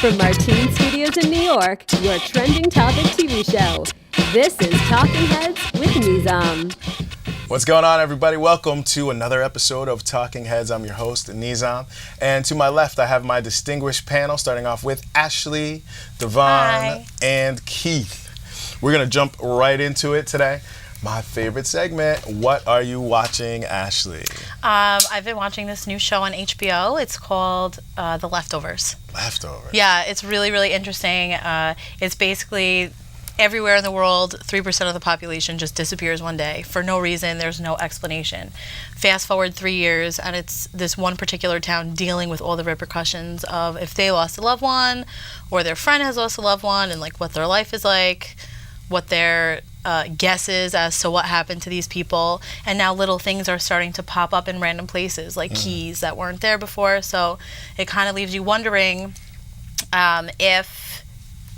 From Martine Studios in New York, your trending topic TV show. This is Talking Heads with Nizam. What's going on, everybody? Welcome to another episode of Talking Heads. I'm your host, Nizam. And to my left, I have my distinguished panel, starting off with Ashley, Devon, and Keith. We're going to jump right into it today. My favorite segment, what are you watching, Ashley? I've been watching this new show on HBO. It's called The Leftovers. Leftovers? Yeah, it's really, really interesting. It's basically everywhere in the world, 3% of the population just disappears one day for no reason. There's no explanation. Fast forward 3 years, and it's this one particular town dealing with all the repercussions of if they lost a loved one or their friend has lost a loved one, and like what their life is like, what their guesses as to what happened to these people. And now little things are starting to pop up in random places, like keys that weren't there before. So it kind of leaves you wondering if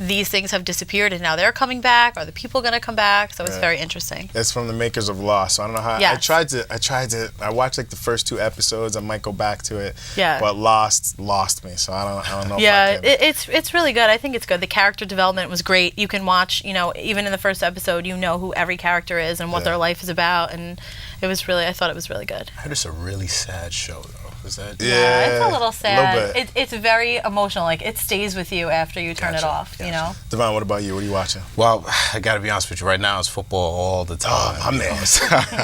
these things have disappeared and now they're coming back. Are the people going to come back? So it's very interesting. It's from the makers of Lost. So I don't know how. Yes. I watched like the first 2 episodes. I might go back to it. Yeah. But Lost me. So I don't know. Yeah, it's really good. I think it's good. The character development was great. You can watch, even in the first episode, you know who every character is and what their life is about. And I thought it was really good. I heard it's a really sad show, though. Is that? Yeah, it's a little sad. Little bit. It's very emotional. Like, it stays with you after you turn it off, Devon, what about you? What are you watching? Well, I got to be honest with you. Right now, it's football all the time. Oh, my man.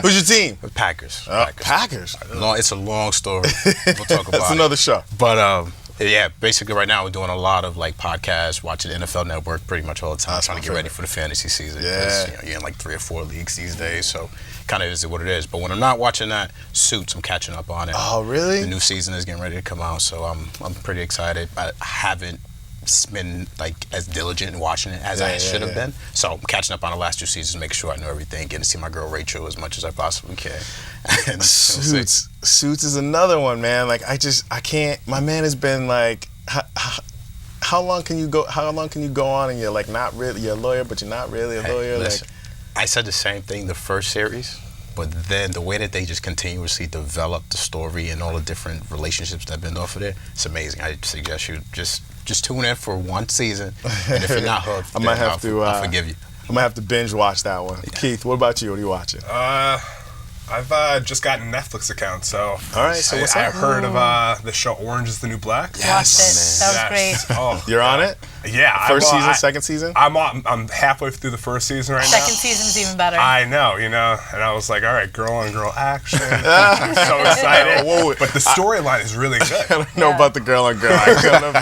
Who's your team? Packers. Packers. It's a long story. We'll talk about That's another show. But yeah, basically right now we're doing a lot of like podcasts, watching NFL Network pretty much all the time, trying to get ready for the fantasy season. Yeah. You're in like 3 or 4 leagues these days, so kind of is what it is. But when I'm not watching that, Suits, I'm catching up on it. Oh, really? The new season is getting ready to come out, so I'm pretty excited. I haven't been like as diligent in watching it as I should have been. So I'm catching up on the last 2 seasons, making sure I know everything, getting to see my girl Rachel as much as I possibly can. Suits is another one, man. Like I can't. My man has been like, how long can you go on and you're like not really, you're a lawyer, but you're not really a lawyer. Listen, I said the same thing the first series, but then the way that they just continuously develop the story and all the different relationships that have been off of there, it's amazing. I suggest you just tune in for 1 season, and if you're not hooked, I'll forgive you. I'm gonna have to binge watch that one. Yeah. Keith, what about you? What are you watching? I've just gotten a Netflix account, so all right. So what's I heard of the show Orange Is the New Black. Yes, that was great. Oh, you're on it? Yeah. First season, second season? I'm halfway through the first season right now. Second season's even better. I know, and I was like, all right, girl on girl action. I'm so excited. But the storyline is really good. I don't know about the girl on girl. I don't know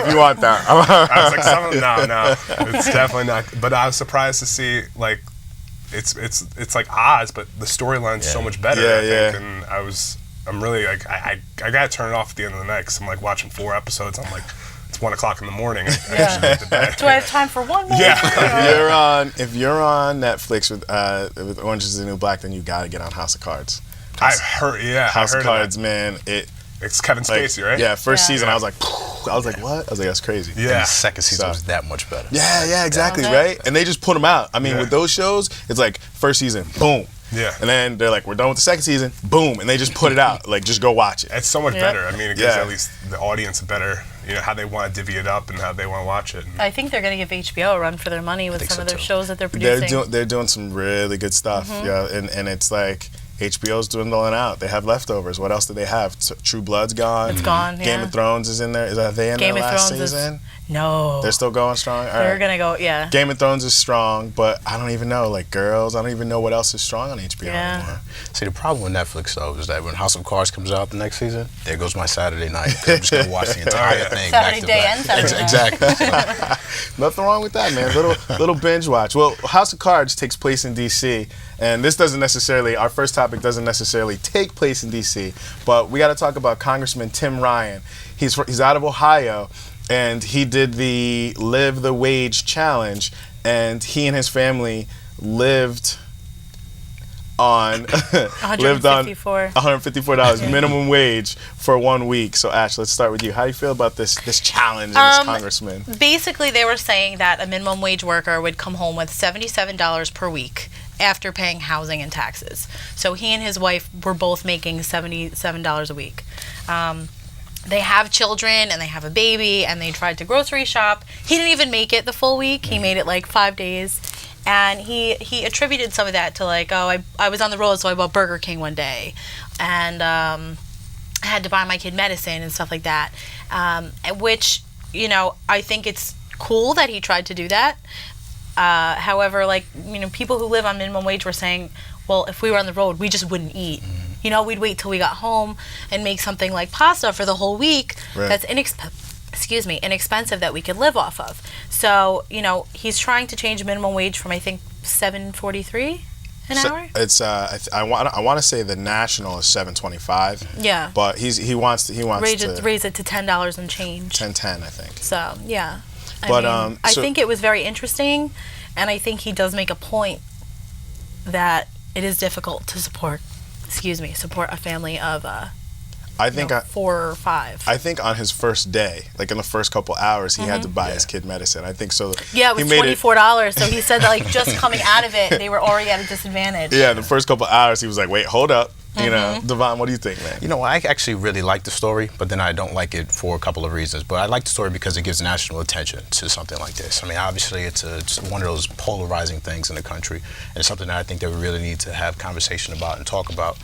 if you want that. I was like, some of them, no, it's definitely not. But I was surprised to see like. It's like Oz, but the storyline's so much better. I think, and I'm really like I gotta turn it off at the end of the night because I'm like watching 4 episodes. I'm like, it's 1 o'clock in the morning. I should get to bed. Do I have time for one more? Yeah. If you're on Netflix with Orange Is the New Black, then you gotta get on House of Cards. I heard House of Cards, man. It's Kevin Spacey, right? Yeah, first season I was like, what? I was like, that's crazy. Yeah. And the second season was that much better. Yeah, exactly, right? And they just put them out. I mean, with those shows, it's like first season, boom. Yeah. And then they're like, we're done with the second season, boom, and they just put it out. Like, just go watch it. It's so much better. I mean, it gives at least the audience a better, how they want to divvy it up and how they want to watch it. I think they're going to give HBO a run for their money with some of their shows that they're producing. They're doing some really good stuff. Yeah, and it's like HBO's dwindling out. They have leftovers. What else do they have? True Blood's gone. It's gone. Game of Thrones is in there. Are they in there last season? No. They're still going strong? They're going to go, yeah. Game of Thrones is strong, but I don't even know. Like, Girls, I don't even know what else is strong on HBO anymore. See, the problem with Netflix, though, is that when House of Cards comes out the next season, there goes my Saturday night. I'm just going to watch the entire thing back to back. Saturday and Exactly. Nothing wrong with that, man. Little binge watch. Well, House of Cards takes place in D.C., and this doesn't necessarily, our first topic doesn't necessarily take place in D.C., but we got to talk about Congressman Tim Ryan. He's out of Ohio, and he did the Live the Wage challenge, and he and his family lived on $154 minimum wage for 1 week. So Ash, let's start with you. How do you feel about this challenge and this congressman? Basically, they were saying that a minimum wage worker would come home with $77 per week after paying housing and taxes. So he and his wife were both making $77 a week. they have children and they have a baby and they tried to grocery shop. He didn't even make it the full week. He made it like 5 days. And he attributed some of that to like, oh, I was on the road, so I bought Burger King one day. And I had to buy my kid medicine and stuff like that. Which, you know, I think it's cool that he tried to do that. However, like, you know, people who live on minimum wage were saying, well, if we were on the road, we just wouldn't eat. You know, we'd wait till we got home and make something like pasta for the whole week. Right. That's inexpensive that we could live off of. So, you know, he's trying to change minimum wage from, I think, $7.43 an hour. It's I want to say the national is $7.25. Yeah. But he wants to raise it to $10 and change. 10.10, I think. So yeah. But I think it was very interesting, and I think he does make a point that it is difficult to support a family of I think 4 or 5. I think on his first day, like in the first couple hours, he had to buy his kid medicine. I think so. Yeah, it was $24. So he said that, like, just coming out of it, they were already at a disadvantage. Yeah, the first couple hours, he was like, "Wait, hold up." You know, Devon, what do you think, man? You know, I actually really like the story, but then I don't like it for a couple of reasons. But I like the story because it gives national attention to something like this. I mean, obviously, it's one of those polarizing things in the country, and it's something that I think that we really need to have conversation about and talk about.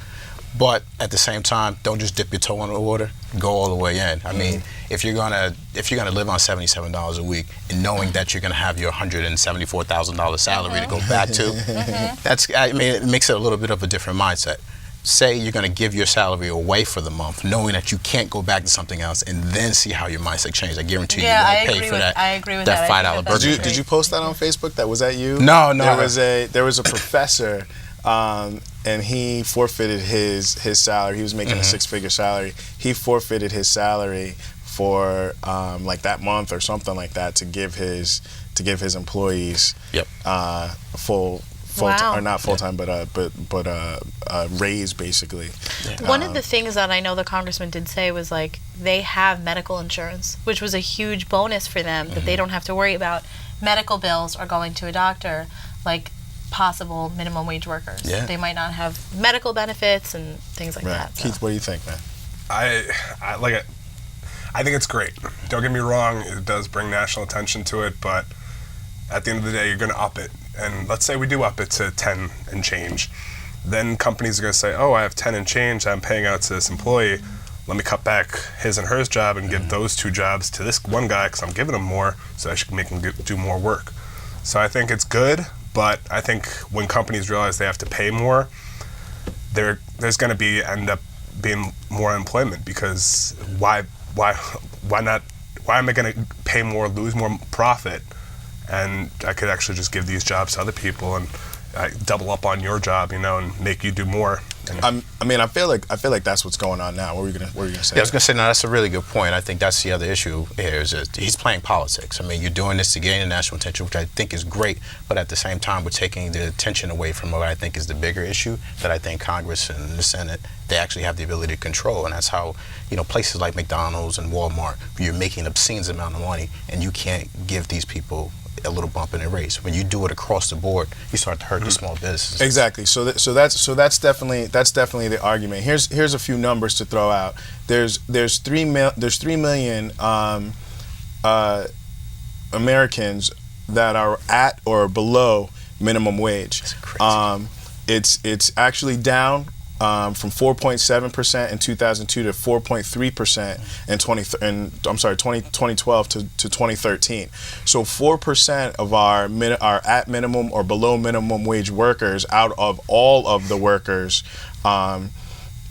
But at the same time, don't just dip your toe in the water. Go all the way in. I mean, if you're gonna live on $77 a week, and knowing that you're gonna have your $174,000 salary to go back to, it makes it a little bit of a different mindset. Say you're going to give your salary away for the month, knowing that you can't go back to something else, and then see how your mindset changes. I guarantee you won't pay for that. I agree with that $5 burger. Did you post that on Facebook? Was that you? No. There was a professor, and he forfeited his salary. He was making a 6-figure salary. He forfeited his salary for like that month or something like that to give his employees full wow. or not full time, but raise basically. Yeah. One of the things that I know the congressman did say was, like, they have medical insurance, which was a huge bonus for them, that they don't have to worry about medical bills or going to a doctor like possible minimum wage workers. Yeah. They might not have medical benefits and things like that. So. Keith, what do you think, man? I like it. I think it's great. Don't get me wrong, it does bring national attention to it, but at the end of the day, you're going to up it. And let's say we do up it to 10 and change. Then companies are going to say, oh, I have 10 and change I'm paying out to this employee. Let me cut back his and hers job and give those 2 jobs to this one guy because I'm giving him more, so I should make him do more work. So I think it's good, but I think when companies realize they have to pay more, there's going to end up being more employment, because why not? Why am I going to pay more, lose more profit? And I could actually just give these jobs to other people and double up on your job, and make you do more. I feel like that's what's going on now. What were you gonna say? Yeah, I was gonna say, no, that's a really good point. I think that's the other issue here, is that he's playing politics. I mean, you're doing this to gain national attention, which I think is great, but at the same time, we're taking the attention away from what I think is the bigger issue that I think Congress and the Senate, they actually have the ability to control, and that's how, places like McDonald's and Walmart, you're making obscene amount of money, and you can't give these people a little bump in the race. When you do it across the board, you start to hurt the small businesses. Exactly. So that's definitely the argument. Here's a few numbers to throw out. There's 3 million Americans that are at or below minimum wage. That's crazy. It's actually down from 4.7% in 2002 to 4.3% in 2012 to 2013. So 4% of our at minimum or below minimum wage workers out of all of the workers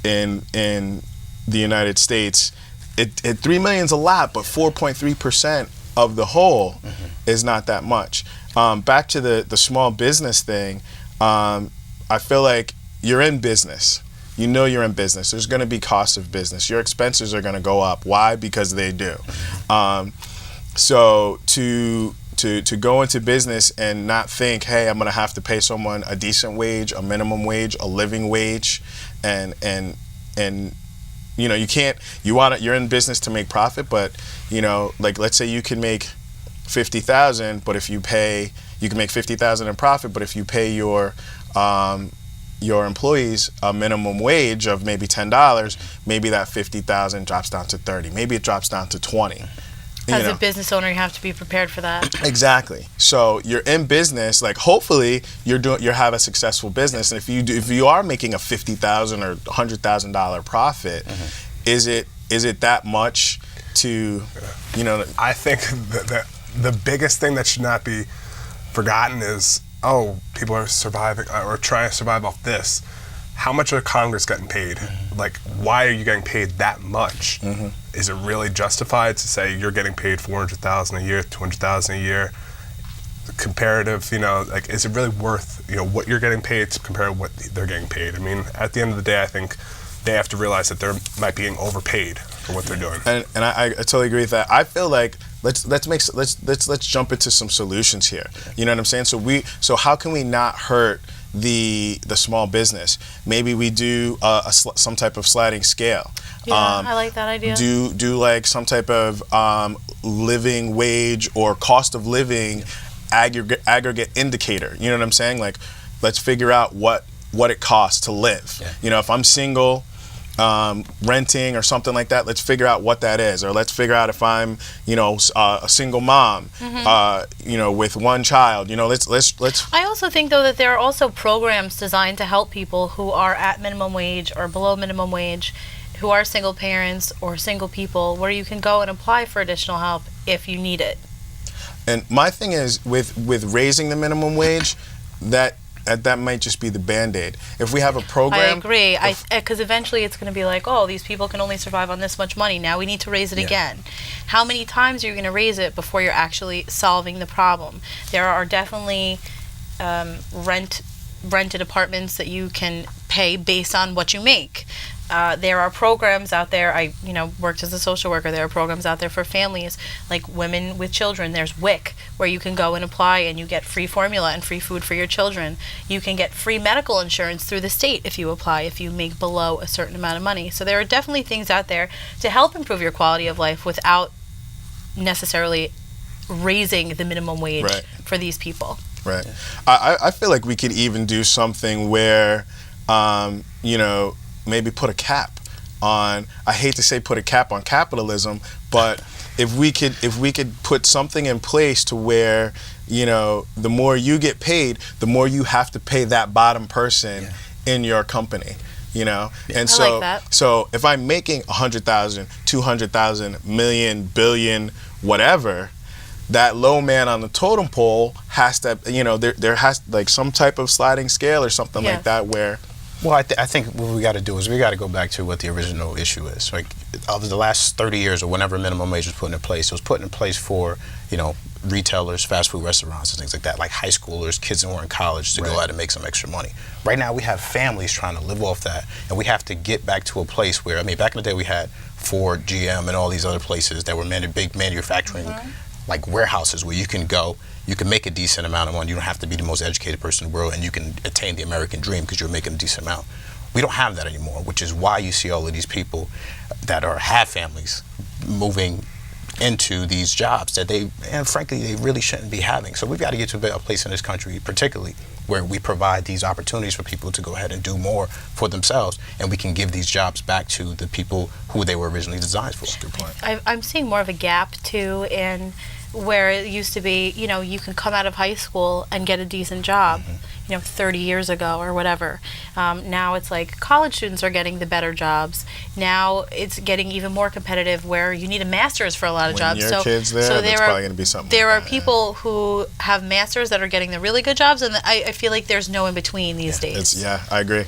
in the United States. 3 million's a lot, but 4.3% of the whole is not that much. Back to the small business thing, I feel like you're in business. You're in business. There's going to be cost of business. Your expenses are going to go up. Why? Because they do. So to go into business and not think, hey, I'm going to have to pay someone a decent wage, a minimum wage, a living wage, and you can't. You're in business to make profit, but like, let's say you can make $50,000, but if you can make $50,000 in profit, but if you pay your your employees a minimum wage of maybe $10, maybe that 50,000 drops down to 30. Maybe it drops down to 20. As a business owner, you have to be prepared for that. Exactly. So you're in business, like hopefully you have a successful business, and if you are making a $50,000 or $100,000 profit, is it that much to, I think that the biggest thing that should not be forgotten is, people are surviving or trying to survive off this. How much are Congress getting paid? Like, why are you getting paid that much? Is it really justified to say you're getting paid $400,000 a year, $200,000 a year? Comparative, like, is it really worth, what you're getting paid to compare to what they're getting paid? I mean, at the end of the day, I think they have to realize that they're might being overpaid for what they're doing. And I totally agree with that. I feel like let's jump into some solutions here. You know what I'm saying? So how can we not hurt the small business? Maybe we do some type of sliding scale. Yeah, I like that idea. Do like some type of living wage or cost of living aggregate indicator. You know what I'm saying? Like, let's figure out what it costs to live. Yeah. If I'm single, renting or something like that, let's figure out what that is. Or let's figure out if I'm, a single mom, with one child. Let's. I also think, though, that there are also programs designed to help people who are at minimum wage or below minimum wage, who are single parents or single people, where you can go and apply for additional help if you need it. And my thing is with raising the minimum wage, that might just be the Band-Aid. If we have a program... I agree, because eventually it's going to be like, these people can only survive on this much money. Now we need to raise it again. How many times are you going to raise it before you're actually solving the problem? There are definitely rented apartments that you can pay based on what you make. There are programs out there. I worked as a social worker. There are programs out there for families, like women with children. There's WIC, where you can go and apply and you get free formula and free food for your children. You can get free medical insurance through the state if you apply, if you make below a certain amount of money. So there are definitely things out there to help improve your quality of life without necessarily raising the minimum wage for these people. Right. I feel like we could even do something where, maybe put a cap on, I hate to say put a cap on capitalism, but if we could put something in place to where, the more you get paid, the more you have to pay that bottom person in your company, And I like that. So if I'm making 100,000, 200,000, million, billion, whatever, that low man on the totem pole has to, there has like some type of sliding scale or something like that where. Well, I think what we got to do is we got to go back to what the original issue is. Like, over the last 30 years or whenever minimum wage was put in place, it was put in place for, retailers, fast food restaurants and things like that, like high schoolers, kids who are in college to go out and make some extra money. Right now we have families trying to live off that, and we have to get back to a place where, back in the day we had Ford, GM, and all these other places that were big manufacturing like warehouses where you can go, you can make a decent amount of money. You don't have to be the most educated person in the world, and you can attain the American dream because you're making a decent amount. We don't have that anymore, which is why you see all of these people that have families moving into these jobs that frankly, they really shouldn't be having. So we've got to get to a place in this country, particularly, where we provide these opportunities for people to go ahead and do more for themselves, and we can give these jobs back to the people who they were originally designed for. Good point. I'm seeing more of a gap, too, in where it used to be, you can come out of high school and get a decent job, 30 years ago or whatever. Now it's like college students are getting the better jobs. Now it's getting even more competitive where you need a master's for a lot of jobs. Your kids there, that's probably going to be something. There are people who have masters that are getting the really good jobs, and I feel like there's no in between these days. I agree.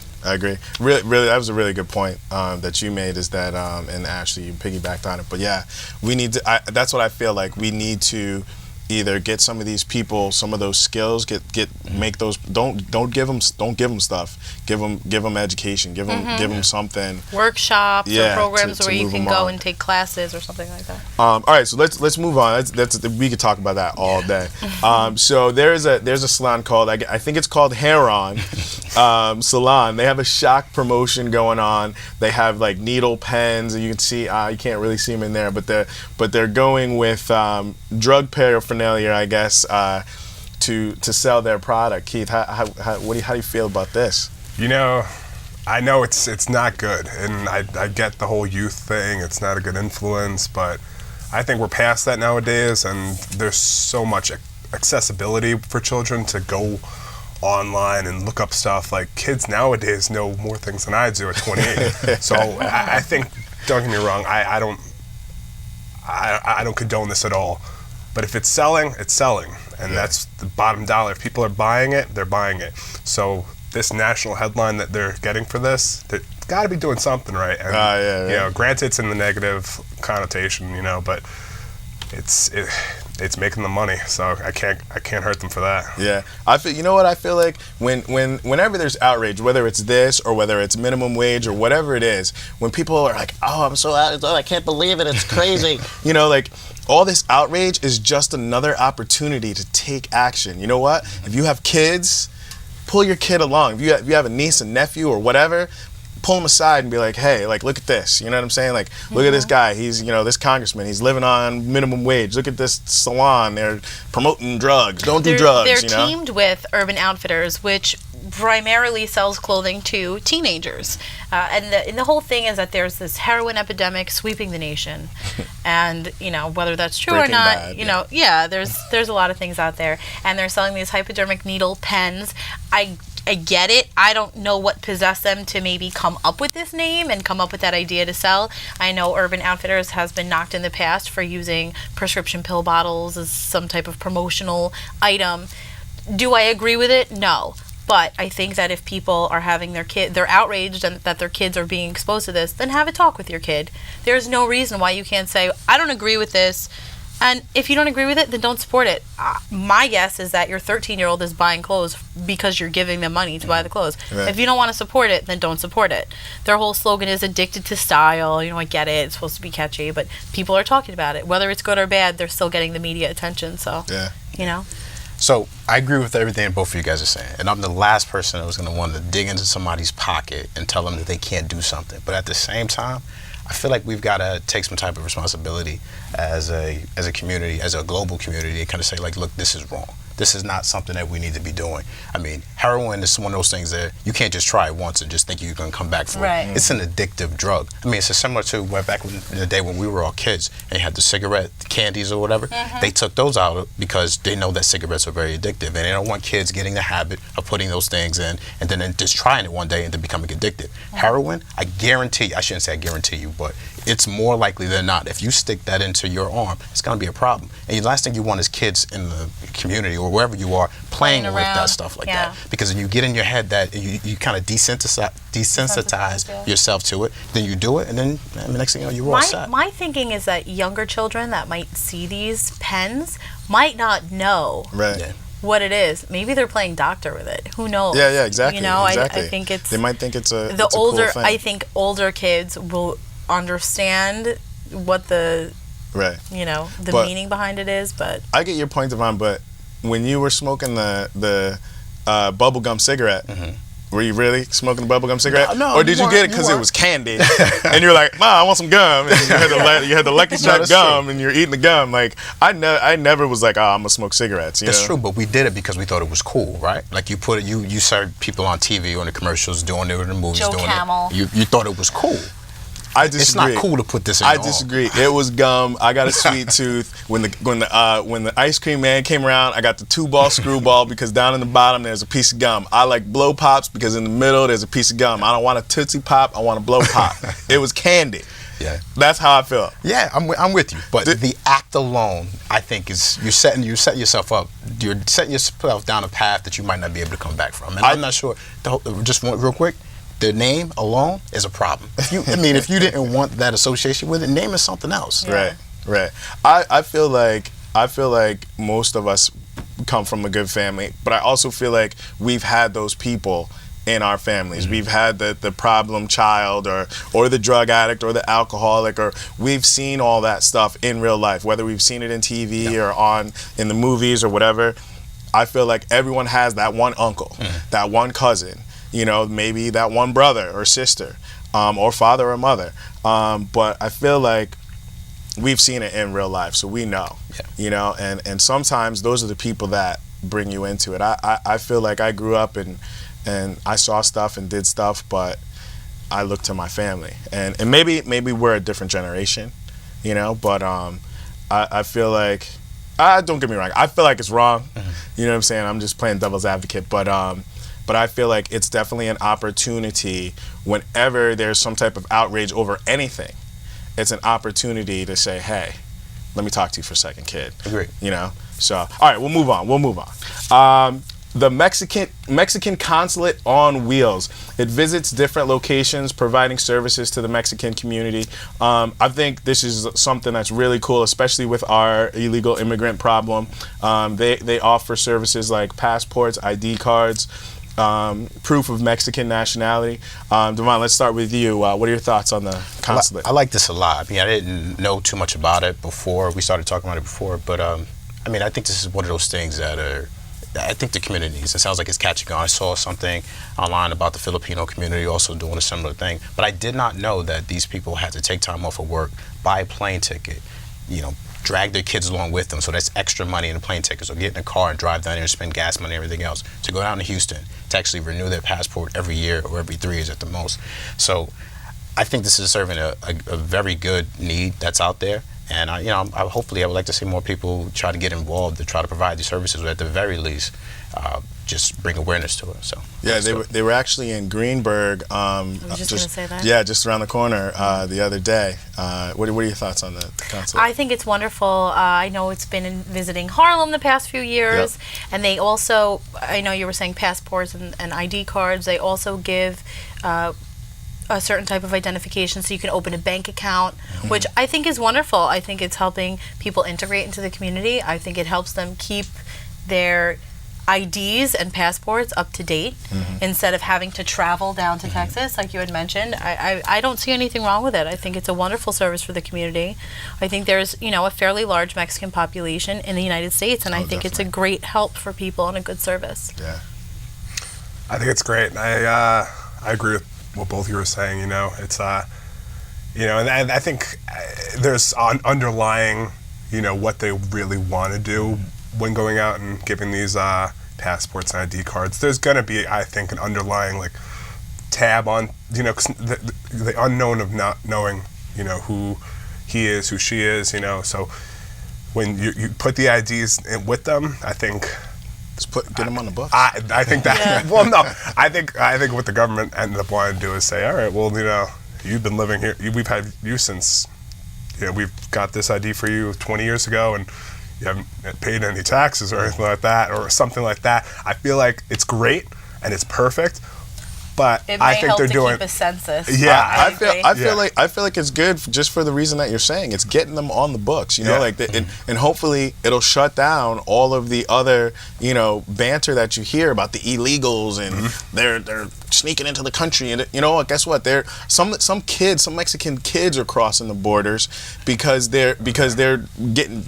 Really, that was a really good point that you made. Is that and Ashley, you piggybacked on it. But yeah, we need to. That's what I feel like. We need to either get some of these people some of those skills, make those. Don't give them stuff. Give them education. Give them something. Workshops or programs where you can go and take classes or something like that. All right, so let's move on. We could talk about that all day. So there's a salon called I think it's called Hair On Salon. They have a shock promotion going on. They have like needle pens, and you can see you can't really see them in there, but they're going with drug paraphernalia, I guess, to sell their product. Keith, how do you feel about this? You know, I know it's not good, and I get the whole youth thing. It's not a good influence, but I think we're past that nowadays, and there's so much accessibility for children to go online and look up stuff. Like, kids nowadays know more things than I do at 28. So I think, don't get me wrong, I don't condone this at all. But if it's selling, it's selling, and that's the bottom dollar. If people are buying it, they're buying it. So this national headline that they're getting for this, they've got to be doing something right. And, you know, granted, it's in the negative connotation, you know, but it's making them money, so I can't hurt them for that. Yeah, I feel. You know what I feel like whenever there's outrage, whether it's this or whether it's minimum wage or whatever it is, when people are like, "Oh, I'm so out, I can't believe it, it's crazy," you know, like all this outrage is just another opportunity to take action. You know what? If you have kids, pull your kid along. If you have a niece and nephew or whatever, pull them aside and be like, hey, like, look at this. You know what I'm saying? Like, look at this guy. He's, you know, this congressman. He's living on minimum wage. Look at this salon. They're promoting drugs. Don't do drugs. They're you know? teamed with Urban Outfitters, which primarily sells clothing to teenagers. And the whole thing is that there's this heroin epidemic sweeping the nation. And, you know, whether that's true Breaking or not, Bad, you know, there's a lot of things out there. And they're selling these hypodermic needle pens. I get it. I don't know what possessed them to maybe come up with this name and come up with that idea to sell. I know Urban Outfitters has been knocked in the past for using prescription pill bottles as some type of promotional item. Do I agree with it? No. But I think that if people are having they're outraged and that their kids are being exposed to this, then have a talk with your kid. There's no reason why you can't say, I don't agree with this. And if you don't agree with it, then don't support it. My guess is that your 13-year-old is buying clothes because you're giving them money to buy the clothes. Right. If you don't want to support it, then don't support it. Their whole slogan is addicted to style. You know, I get it. It's supposed to be catchy, but people are talking about it. Whether it's good or bad, they're still getting the media attention. So, you know. So I agree with everything both of you guys are saying, and I'm the last person that was going to want to dig into somebody's pocket and tell them that they can't do something. But at the same time, I feel like we've got to take some type of responsibility as a community, as a global community, and kind of say, like, look, this is wrong. This is not something that we need to be doing. I mean, heroin is one of those things that you can't just try it once and just think you're going to come back from it. It's an addictive drug. I mean, it's similar to back in the day when we were all kids and you had the cigarette candies or whatever. They took those out because they know that cigarettes are very addictive, and they don't want kids getting the habit of putting those things in and then just trying it one day and then becoming addicted. Heroin, I guarantee, I shouldn't say I guarantee you, but it's more likely than not, if you stick that into your arm, it's going to be a problem. And the last thing you want is kids in the community or wherever you are playing with that stuff like that. Because when you get in your head that you kind of desensitize yourself to it, then you do it, and then next thing you know, you're all set. My thinking is that younger children that might see these pens might not know what it is. Maybe they're playing doctor with it. Who knows? Yeah, exactly. You know, exactly. I think it's... They might think it's a older. Cool thing. I think older kids will understand what the meaning behind it is, but I get your point, Devon, but when you were smoking the bubblegum cigarette, were you really smoking a bubblegum cigarette? No, or did you get it because it was candy and you're like, Ma, I want some gum, and you had the Lucky Strike gum and you're eating the gum? Like, I never was like, oh, I'm gonna smoke cigarettes. That's true, but we did it because we thought it was cool, right? Like, you put it, you served people on TV or in the commercials doing it, in the movies doing Camel. it. You thought it was cool. I disagree. It's not cool to put this in your arm. disagree. It was gum. I got a sweet tooth. When the ice cream man came around, I got the 2-ball screwball because down in the bottom there's a piece of gum. I like blow pops because in the middle there's a piece of gum. I don't want a Tootsie Pop. I want a blow pop. It was candy. Yeah, that's how I feel. Yeah, I'm with you. But the act alone, I think, is you're setting yourself up. You're setting yourself down a path that you might not be able to come back from. And I'm not sure. Just real quick. The name alone is a problem. If you didn't want that association with it, name it something else. Right. I feel like most of us come from a good family, but I also feel like we've had those people in our families. We've had the problem child or the drug addict or the alcoholic, or we've seen all that stuff in real life, whether we've seen it in TV or in the movies or whatever. I feel like everyone has that one uncle, that one cousin, maybe that one brother or sister, or father or mother. But I feel like we've seen it in real life, so we know, and sometimes those are the people that bring you into it. I feel like I grew up in and I saw stuff and did stuff, but I look to my family, and maybe we're a different generation, you know, but I feel like, don't get me wrong, I feel like it's wrong, you know what I'm saying? I'm just playing devil's advocate, but I feel like it's definitely an opportunity whenever there's some type of outrage over anything. It's an opportunity to say, hey, let me talk to you for a second, kid. Agree. You know? So, all right, we'll move on. The Mexican Consulate on Wheels. It visits different locations, providing services to the Mexican community. I think this is something that's really cool, especially with our illegal immigrant problem. They offer services like passports, ID cards, proof of Mexican nationality. Devon, let's start with you. What are your thoughts on the consulate? I like this a lot. I mean, I didn't know too much about it before. We started talking about it before, but I mean, I think this is one of those things that I think the community needs. It sounds like it's catching on. I saw something online about the Filipino community also doing a similar thing, but I did not know that these people had to take time off of work, buy a plane ticket, you know, drag their kids along with them, so that's extra money in the plane ticket. So get in a car and drive down there and spend gas money and everything else to go down to Houston to actually renew their passport every year or every 3 years at the most. So I think this is serving a very good need that's out there. And hopefully I would like to see more people try to get involved to try to provide these services, or at the very least, just bring awareness to it. So yeah, they were actually in Greenberg. I was just going to say that. Yeah, just around the corner the other day. What are your thoughts on the consulate? I think it's wonderful. I know it's been visiting Harlem the past few years, and they also, I know you were saying passports and ID cards. They also give a certain type of identification so you can open a bank account, which I think is wonderful. I think it's helping people integrate into the community. I think it helps them keep their IDs and passports up to date instead of having to travel down to Texas, like you had mentioned. I don't see anything wrong with it. I think it's a wonderful service for the community. I think there's, a fairly large Mexican population in the United States, and I think it's a great help for people and a good service. Yeah. I think it's great. I agree with what both of you were saying. It's and I think there's underlying, what they really want to do when going out and giving these passports and ID cards. There's going to be, I think, an underlying tab on, 'cause the unknown of not knowing, who he is, who she is, So when you put the IDs in with them, I think. Get them on the books. I think that. Yeah. Well, no. I think what the government ended up wanting to do is say, all right, well, you've been living here. We've had you since. We've got this ID for you 20 years ago, and you haven't paid any taxes or anything like that, or something like that. I feel like it's great and it's perfect, but I think they're doing. It may help to keep a census. Yeah, I feel like it's good just for the reason that you're saying. It's getting them on the books, and hopefully it'll shut down all of the other, banter that you hear about the illegals and they're sneaking into the country, and guess what? Some Mexican kids are crossing the borders because they're getting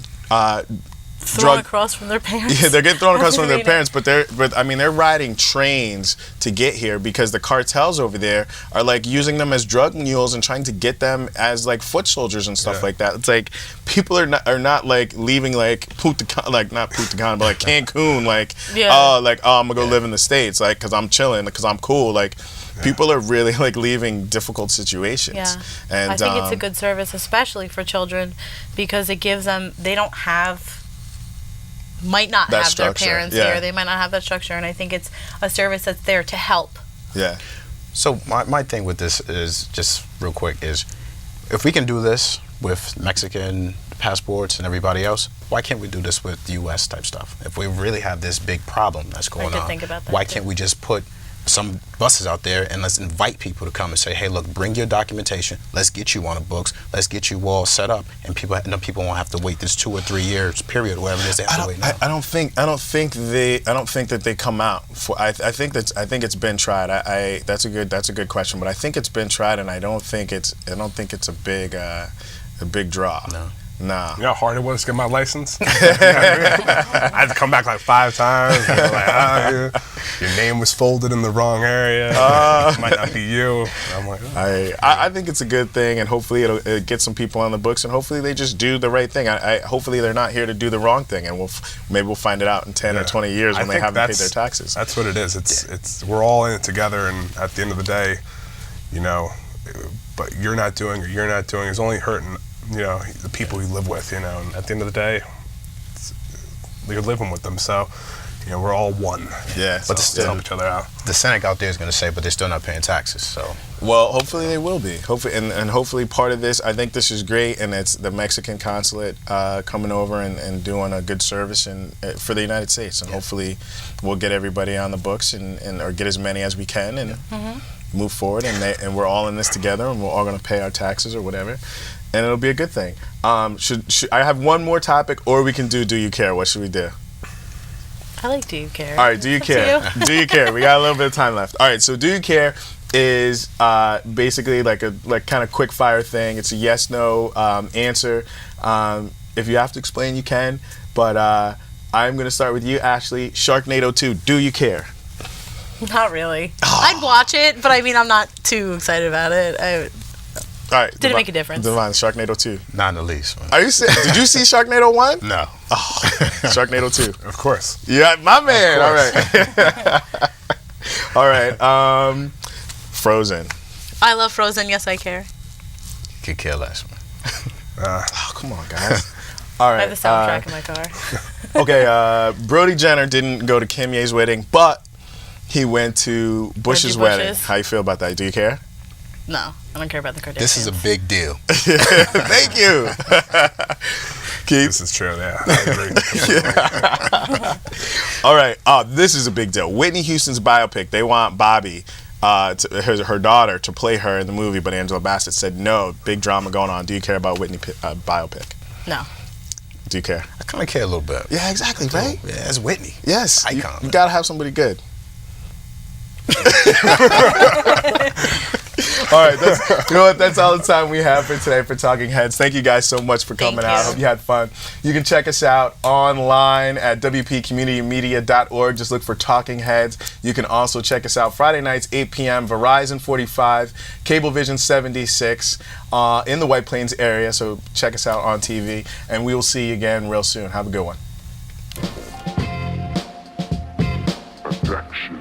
thrown across from their parents. Yeah, they're getting thrown across from their parents, but they're riding trains to get here because the cartels over there are using them as drug mules and trying to get them as foot soldiers and stuff like that. It's people are not leaving not Punta but Cancun I'm gonna go live in the States because I'm chilling because I'm cool People are really leaving difficult situations. Yeah, and I think it's a good service, especially for children, because it gives them, might not have their parents here. They might not have that structure, and I think it's a service that's there to help. Yeah. So my thing with this is, just real quick, is if we can do this with Mexican passports and everybody else, why can't we do this with U.S. type stuff? If we really have this big problem that's going on, think about that why too. Can't we just put some buses out there and let's invite people to come and say, hey, look, bring your documentation, let's get you on the books, let's get you all set up, and people won't have to wait this 2 or 3 years period, whatever it is they have to wait now. I don't think that they come out. I think it's been tried. That's a good question, but I think it's been tried, and I don't think it's a big draw. No. Nah. You know how hard it was to get my license? I had to come back like 5 times. They were like, your name was folded in the wrong area. It might not be you. And I'm like, I think it's a good thing, and hopefully it'll get some people on the books, and hopefully they just do the right thing. Hopefully they're not here to do the wrong thing, and maybe we'll find it out in 10 or 20 years when they haven't paid their taxes. That's what it is. It's we're all in it together, and at the end of the day, you know, but you're not doing is only hurting, you know, the people you live with, you know, and at the end of the day, you're living with them, so, you know, we're all one. Yeah. But to help each other out. The cynic out there is going to say, but they're still not paying taxes, so. Well, hopefully they will be. Hopefully, and hopefully part of this, I think this is great, and it's the Mexican consulate coming over and doing a good service for the United States, and hopefully we'll get everybody on the books and or get as many as we can and move forward, and we're all in this together, and we're all going to pay our taxes or whatever. And it'll be a good thing. Should I have one more topic, or we can do You Care? What should we do? I like Do You Care? All right, Do You Care? Do You Care? We got a little bit of time left. All right, so Do You Care is basically like kind of quick fire thing. It's a yes/no answer. If you have to explain, you can. But I'm going to start with you, Ashley. Sharknado 2. Do you care? Not really. I'd watch it, but I mean, I'm not too excited about it. All right. Didn't make a difference. Devon, Sharknado 2. Not in the least. Are you did you see Sharknado 1? No. Oh, Sharknado 2. Of course. Yeah, my man. All right. All right. Frozen. I love Frozen. Yes, I care. Could care less. Oh, come on, guys. All right. I have the soundtrack in my car. Okay. Brody Jenner didn't go to Kim Ye's wedding, but he went to Bush's wedding. How you feel about that? Do you care? No, I don't care about the Kardashians. This is a big deal. Thank you. Keith? This is true, yeah. I agree. All right. This is a big deal. Whitney Houston's biopic. They want Bobby, her daughter, to play her in the movie, but Angela Bassett said no. Big drama going on. Do you care about Whitney biopic? No. Do you care? I kind of care a little bit. Yeah, exactly, right? Yeah, it's Whitney. Yes. Icon. You gotta have somebody good. All right, you know what? That's all the time we have for today for Talking Heads. Thank you guys so much for coming out. Hope you had fun. You can check us out online at wpcommunitymedia.org. Just look for Talking Heads. You can also check us out Friday nights, 8 p.m., Verizon 45, Cablevision 76 in the White Plains area. So check us out on TV, and we will see you again real soon. Have a good one. Attraction.